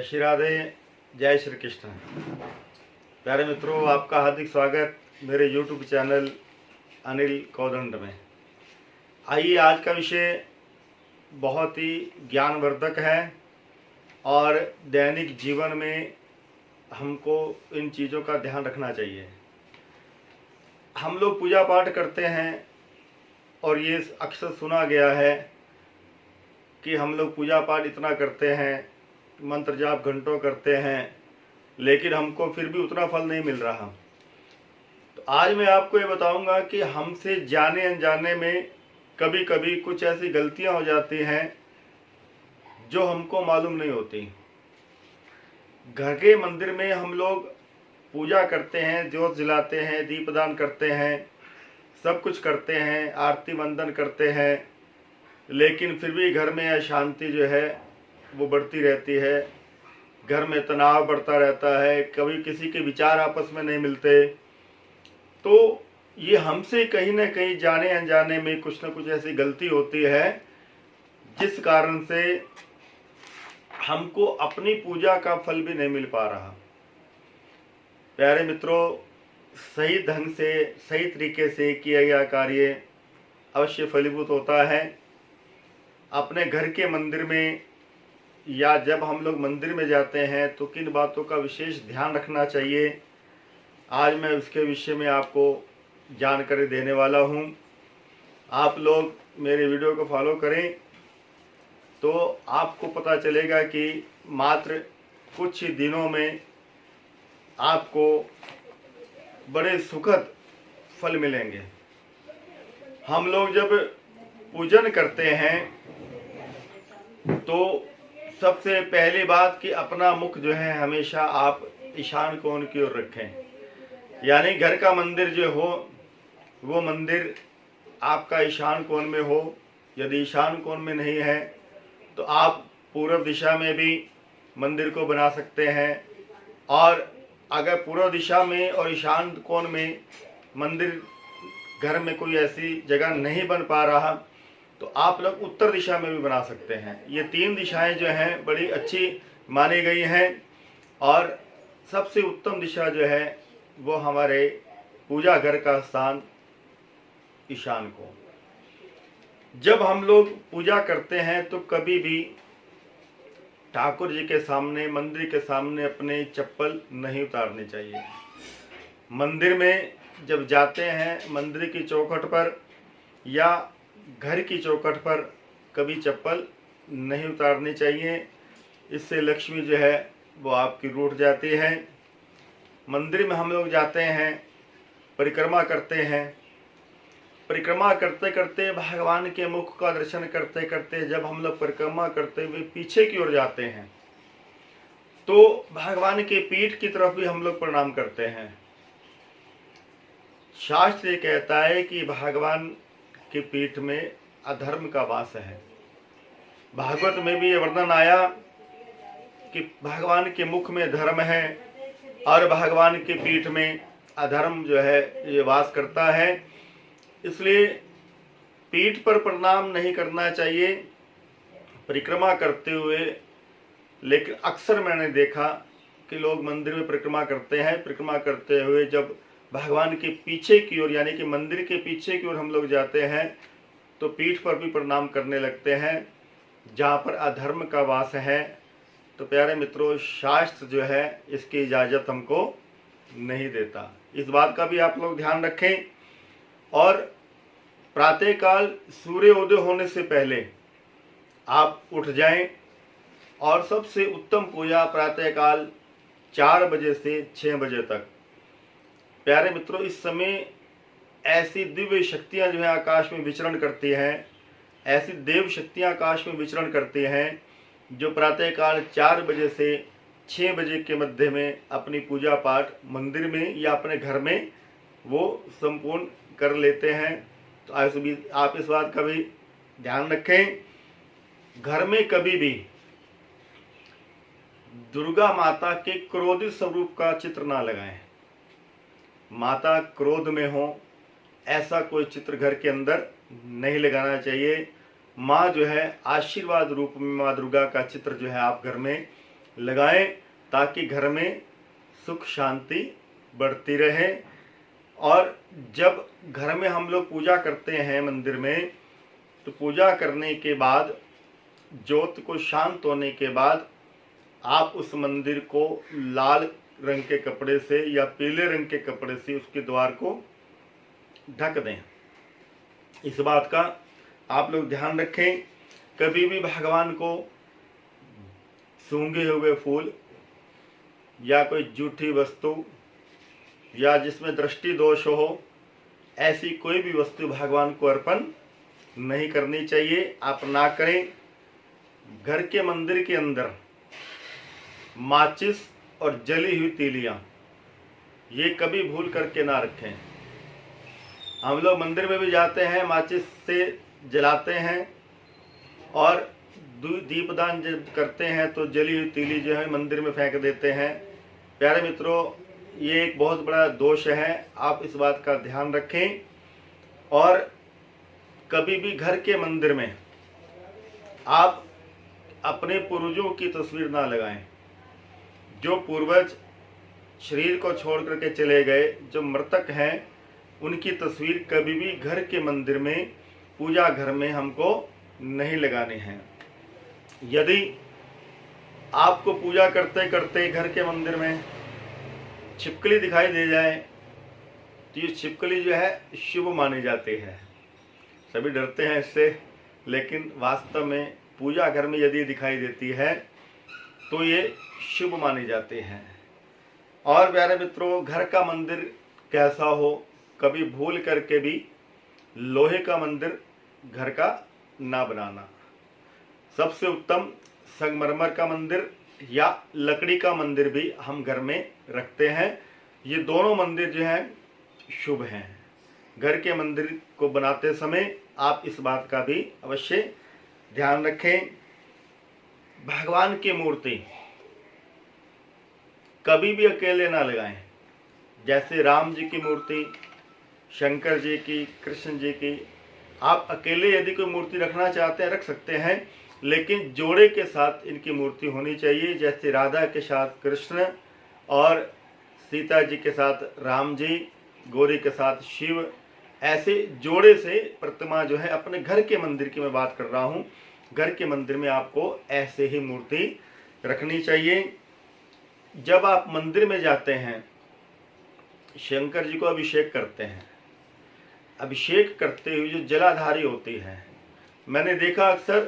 जय श्री राधे, जय श्री कृष्ण। प्यारे मित्रों, आपका हार्दिक स्वागत मेरे YouTube चैनल अनिल कौदंड में। आइए, आज का विषय बहुत ही ज्ञानवर्धक है और दैनिक जीवन में हमको इन चीज़ों का ध्यान रखना चाहिए। हम लोग पूजा पाठ करते हैं और ये अक्सर सुना गया है कि हम लोग पूजा पाठ इतना करते हैं, मंत्र जाप घंटों करते हैं, लेकिन हमको फिर भी उतना फल नहीं मिल रहा। तो आज मैं आपको ये बताऊंगा कि हमसे जाने अनजाने में कभी कभी कुछ ऐसी गलतियां हो जाती हैं जो हमको मालूम नहीं होती। घर के मंदिर में हम लोग पूजा करते हैं, ज्योत जलाते हैं, दीपदान करते हैं, सब कुछ करते हैं, आरती वंदन करते हैं, लेकिन फिर भी घर में अशांति जो है वो बढ़ती रहती है। घर में तनाव बढ़ता रहता है, कभी किसी के विचार आपस में नहीं मिलते। तो ये हमसे कहीं ना कहीं जाने अनजाने में कुछ ना कुछ ऐसी गलती होती है जिस कारण से हमको अपनी पूजा का फल भी नहीं मिल पा रहा। प्यारे मित्रों, सही ढंग से, सही तरीके से किया गया कार्य अवश्य फलीभूत होता है। अपने घर के मंदिर में या जब हम लोग मंदिर में जाते हैं तो किन बातों का विशेष ध्यान रखना चाहिए, आज मैं उसके विषय में आपको जानकारी देने वाला हूं। आप लोग मेरे वीडियो को फॉलो करें तो आपको पता चलेगा कि मात्र कुछ ही दिनों में आपको बड़े सुखद फल मिलेंगे। हम लोग जब पूजन करते हैं तो सबसे पहली बात कि अपना मुख जो है हमेशा आप ईशान कोण की ओर रखें। यानी घर का मंदिर जो हो वो मंदिर आपका ईशान कोण में हो। यदि ईशान कोण में नहीं है तो आप पूर्व दिशा में भी मंदिर को बना सकते हैं, और अगर पूर्व दिशा में और ईशान कोण में मंदिर घर में कोई ऐसी जगह नहीं बन पा रहा तो आप लोग उत्तर दिशा में भी बना सकते हैं। ये तीन दिशाएं जो हैं बड़ी अच्छी मानी गई हैं, और सबसे उत्तम दिशा जो है वो हमारे पूजा घर का स्थान ईशान को। जब हम लोग पूजा करते हैं तो कभी भी ठाकुर जी के सामने, मंदिर के सामने अपने चप्पल नहीं उतारनी चाहिए। मंदिर में जब जाते हैं, मंदिर की चौखट पर या घर की चौखट पर कभी चप्पल नहीं उतारनी चाहिए। इससे लक्ष्मी जो है वो आपकी रूठ जाती है। मंदिर में हम लोग जाते हैं, परिक्रमा करते हैं, परिक्रमा करते करते भगवान के मुख का दर्शन करते करते जब हम लोग परिक्रमा करते हुए पीछे की ओर जाते हैं तो भगवान के पीठ की तरफ भी हम लोग प्रणाम करते हैं। शास्त्र ये कहता है कि भगवान की पीठ में अधर्म का वास है। भागवत में भी ये वर्णन आया कि भगवान के मुख में धर्म है और भगवान की पीठ में अधर्म जो है ये वास करता है। इसलिए पीठ पर प्रणाम नहीं करना चाहिए परिक्रमा करते हुए। लेकिन अक्सर मैंने देखा कि लोग मंदिर में परिक्रमा करते हैं, परिक्रमा करते हुए जब भगवान के पीछे की ओर यानी कि मंदिर के पीछे की ओर हम लोग जाते हैं तो पीठ पर भी प्रणाम करने लगते हैं जहाँ पर अधर्म का वास है। तो प्यारे मित्रों, शास्त्र जो है इसकी इजाज़त हमको नहीं देता। इस बात का भी आप लोग ध्यान रखें। और प्रातःकाल सूर्योदय होने से पहले आप उठ जाएं, और सबसे उत्तम पूजा प्रातःकाल 4 बजे से 6 बजे तक। प्यारे मित्रों, इस समय ऐसी दिव्य शक्तियां जो है आकाश में विचरण करती हैं, ऐसी देव शक्तियां आकाश में विचरण करती हैं जो प्रातःकाल 4 बजे से 6 बजे के मध्य में अपनी पूजा पाठ मंदिर में या अपने घर में वो संपूर्ण कर लेते हैं। तो आप इस बात का भी ध्यान रखें। घर में कभी भी दुर्गा माता के क्रोधित स्वरूप का चित्र ना लगाएं। माता क्रोध में हो ऐसा कोई चित्र घर के अंदर नहीं लगाना चाहिए। माँ जो है आशीर्वाद रूप में माँ दुर्गा का चित्र जो है आप घर में लगाएं ताकि घर में सुख शांति बढ़ती रहे। और जब घर में हम लोग पूजा करते हैं मंदिर में, तो पूजा करने के बाद ज्योत को शांत होने के बाद आप उस मंदिर को लाल रंग के कपड़े से या पीले रंग के कपड़े से उसके द्वार को ढक दें। इस बात का आप लोग ध्यान रखें। कभी भी भगवान को सूंघे हुए फूल या कोई जूठी वस्तु या जिसमें दृष्टि दोष हो, ऐसी कोई भी वस्तु भगवान को अर्पण नहीं करनी चाहिए। आप ना करें। घर के मंदिर के अंदर माचिस और जली हुई तीलियां ये कभी भूल करके ना रखें। हम लोग मंदिर में भी जाते हैं, माचिस से जलाते हैं और दीपदान जब करते हैं तो जली हुई तीली जो है मंदिर में फेंक देते हैं। प्यारे मित्रों, ये एक बहुत बड़ा दोष है, आप इस बात का ध्यान रखें। और कभी भी घर के मंदिर में आप अपने पूर्वजों की तस्वीर ना लगाएं। जो पूर्वज शरीर को छोड़ करके चले गए, जो मृतक हैं, उनकी तस्वीर कभी भी घर के मंदिर में, पूजा घर में हमको नहीं लगानी है। यदि आपको पूजा करते करते घर के मंदिर में छिपकली दिखाई दे जाए तो ये छिपकली जो है शुभ मानी जाती है। सभी डरते हैं इससे, लेकिन वास्तव में पूजा घर में यदि दिखाई देती है तो ये शुभ मानी जाती है। और प्यारे मित्रों, घर का मंदिर कैसा हो, कभी भूल करके भी लोहे का मंदिर घर का ना बनाना। सबसे उत्तम संगमरमर का मंदिर या लकड़ी का मंदिर भी हम घर में रखते हैं। ये दोनों मंदिर जो हैं शुभ हैं। घर के मंदिर को बनाते समय आप इस बात का भी अवश्य ध्यान रखें। भगवान की मूर्ति कभी भी अकेले ना लगाएं। जैसे राम जी की मूर्ति, शंकर जी की, कृष्ण जी की, आप अकेले यदि कोई मूर्ति रखना चाहते हैं रख सकते हैं, लेकिन जोड़े के साथ इनकी मूर्ति होनी चाहिए। जैसे राधा के साथ कृष्ण और सीता जी के साथ राम जी, गौरी के साथ शिव, ऐसे जोड़े से प्रतिमा जो है अपने घर के मंदिर की मैं बात कर रहा हूँ, घर के मंदिर में आपको ऐसे ही मूर्ति रखनी चाहिए। जब आप मंदिर में जाते हैं, शंकर जी को अभिषेक करते हैं, अभिषेक करते हुए जो जलाधारी होती है, मैंने देखा अक्सर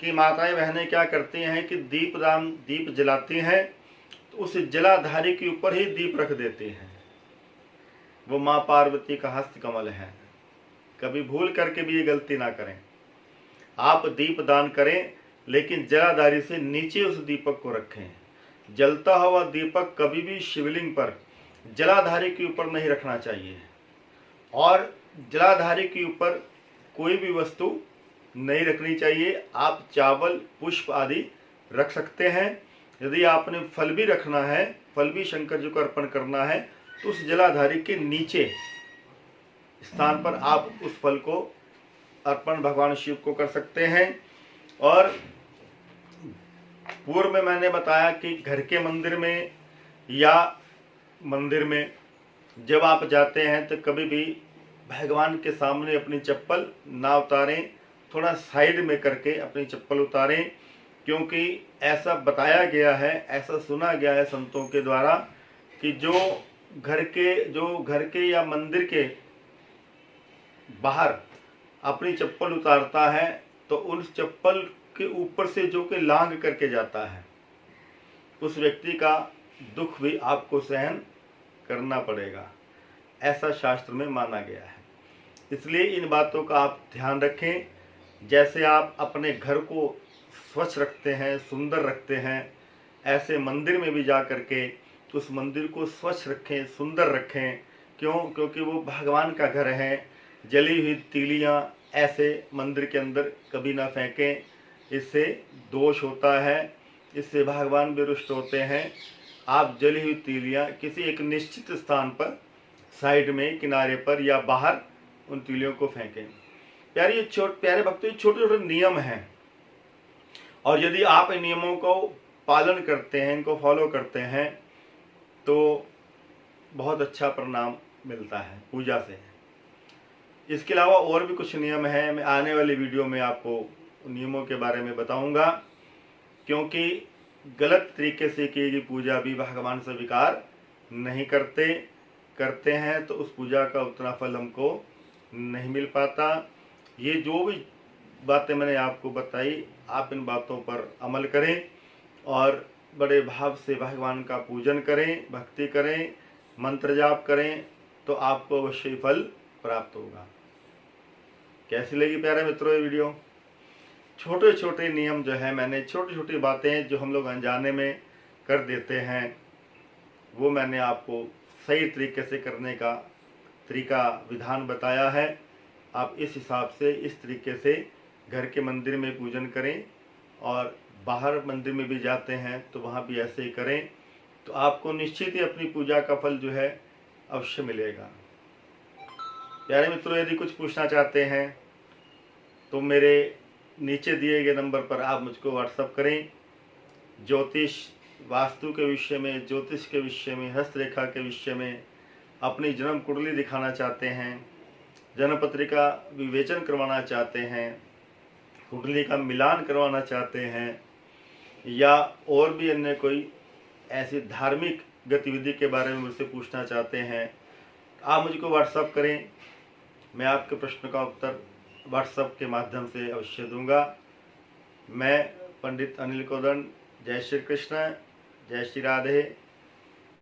कि माताएं बहनें क्या करती हैं कि दीप जलाती हैं तो उस जलाधारी के ऊपर ही दीप रख देती हैं। वो माँ पार्वती का हस्त कमल है। कभी भूल करके भी ये गलती ना करें। आप दीप दान करें, लेकिन जलाधारी से नीचे उस दीपक को रखें। जलता हुआ दीपक कभी भी शिवलिंग पर जलाधारी के ऊपर नहीं रखना चाहिए। और जलाधारी के ऊपर कोई भी वस्तु नहीं रखनी चाहिए। आप चावल, पुष्प आदि रख सकते हैं। यदि आपने फल भी रखना है, फल भी शंकर जी को अर्पण करना है, तो उस जलाधारी के नीचे स्थान पर आप उस फल को अर्पण भगवान शिव को कर सकते हैं। और पूर्व में मैंने बताया कि घर के मंदिर में या मंदिर में जब आप जाते हैं तो कभी भी भगवान के सामने अपनी चप्पल ना उतारें। थोड़ा साइड में करके अपनी चप्पल उतारें, क्योंकि ऐसा बताया गया है, ऐसा सुना गया है संतों के द्वारा कि जो घर के या मंदिर के बाहर अपनी चप्पल उतारता है तो उस चप्पल के ऊपर से जो कि लांघ करके जाता है, उस व्यक्ति का दुख भी आपको सहन करना पड़ेगा। ऐसा शास्त्र में माना गया है। इसलिए इन बातों का आप ध्यान रखें। जैसे आप अपने घर को स्वच्छ रखते हैं, सुंदर रखते हैं, ऐसे मंदिर में भी जा करके उस मंदिर को स्वच्छ रखें, सुंदर रखें। क्योंकि वो भगवान का घर है। जली हुई तीलियां ऐसे मंदिर के अंदर कभी ना फेंकें, इससे दोष होता है, इससे भगवान भी रुष्ट होते हैं। आप जली हुई तीलियां किसी एक निश्चित स्थान पर, साइड में, किनारे पर या बाहर उन तीलियों को फेंकें। प्यारे भक्तों, छोटे छोटे नियम हैं, और यदि आप इन नियमों को पालन करते हैं, इनको फॉलो करते हैं तो बहुत अच्छा परिणाम मिलता है पूजा से। इसके अलावा और भी कुछ नियम हैं, मैं आने वाली वीडियो में आपको नियमों के बारे में बताऊंगा, क्योंकि गलत तरीके से की गई पूजा भी भगवान स्वीकार नहीं करते हैं तो उस पूजा का उतना फल हमको नहीं मिल पाता। ये जो भी बातें मैंने आपको बताई, आप इन बातों पर अमल करें और बड़े भाव से भगवान का पूजन करें, भक्ति करें, मंत्र जाप करें तो आपको अवश्य फल प्राप्त होगा। कैसी लगी प्यारे मित्रों ये वीडियो? छोटे छोटे नियम जो है, मैंने छोटी छोटी बातें जो हम लोग अनजाने में कर देते हैं, वो मैंने आपको सही तरीके से करने का तरीका विधान बताया है। आप इस हिसाब से इस तरीके से घर के मंदिर में पूजन करें और बाहर मंदिर में भी जाते हैं तो वहाँ भी ऐसे ही करें, तो आपको निश्चित ही अपनी पूजा का फल जो है अवश्य मिलेगा। प्यारे मित्रों, यदि कुछ पूछना चाहते हैं तो मेरे नीचे दिए गए नंबर पर आप मुझको व्हाट्सअप करें। ज्योतिष वास्तु के विषय में, ज्योतिष के विषय में, हस्तरेखा के विषय में, अपनी जन्म कुंडली दिखाना चाहते हैं, जन्म पत्रिका विवेचन करवाना चाहते हैं, कुंडली का मिलान करवाना चाहते हैं, या और भी अन्य कोई ऐसी धार्मिक गतिविधि के बारे में मुझसे पूछना चाहते हैं, आप मुझको व्हाट्सअप करें। मैं आपके प्रश्न का उत्तर व्हाट्सएप के माध्यम से अवश्य दूंगा। मैं पंडित अनिल कोदंड। जय श्री कृष्ण, जय श्री राधे।